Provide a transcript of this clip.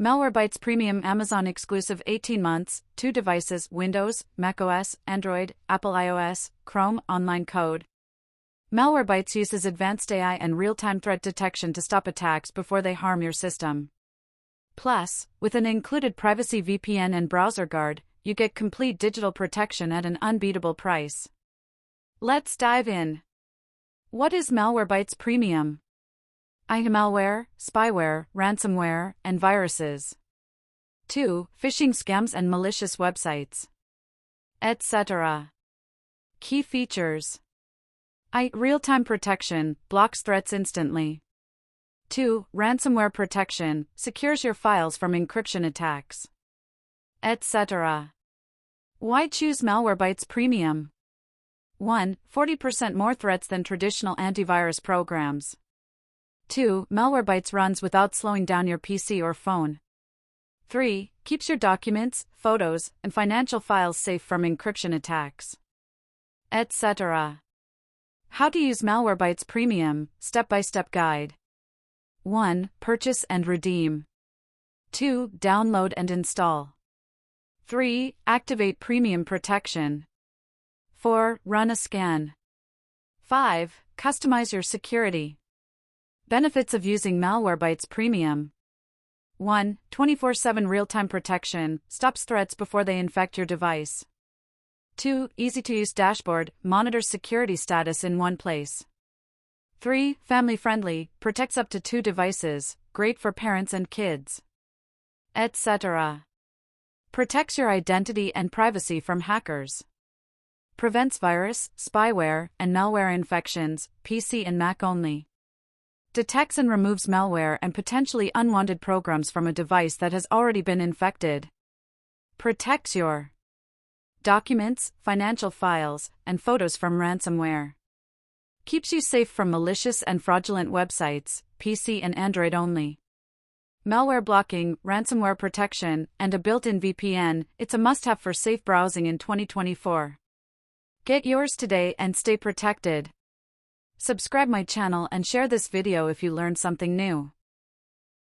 Malwarebytes Premium Amazon exclusive 18 months, 2 devices, Windows, macOS, Android, Apple iOS, Chrome, online code. Malwarebytes uses advanced AI and real-time threat detection to stop attacks before they harm your system. Plus, with an included privacy VPN and browser guard, you get complete digital protection at an unbeatable price. Let's dive in. What is Malwarebytes Premium? Malware, spyware, ransomware, and viruses. 2. Phishing scams and malicious websites, etc. Key features. Real-time protection, blocks threats instantly. 2. Ransomware protection, secures your files from encryption attacks, etc. Why choose Malwarebytes Premium? 1. 40% more threats than traditional antivirus programs. 2. Malwarebytes runs without slowing down your PC or phone. 3. Keeps your documents, photos, and financial files safe from encryption attacks, etc. How to use Malwarebytes Premium, step-by-step guide. 1. Purchase and redeem. 2. Download and install. 3. Activate premium protection. 4. Run a scan. 5. Customize your security. Benefits of using Malwarebytes Premium. 1. 24/7 real-time protection, stops threats before they infect your device. 2. Easy-to-use dashboard, monitors security status in one place. 3. Family-friendly, protects up to 2 devices, great for parents and kids, etc. Protects your identity and privacy from hackers. Prevents virus, spyware, and malware infections, PC and Mac only. Detects and removes malware and potentially unwanted programs from a device that has already been infected. Protects your documents, financial files, and photos from ransomware. Keeps you safe from malicious and fraudulent websites, PC and Android only. Malware blocking, ransomware protection, and a built-in VPN, it's a must-have for safe browsing in 2024. Get yours today and stay protected. Subscribe my channel and share this video if you learned something new.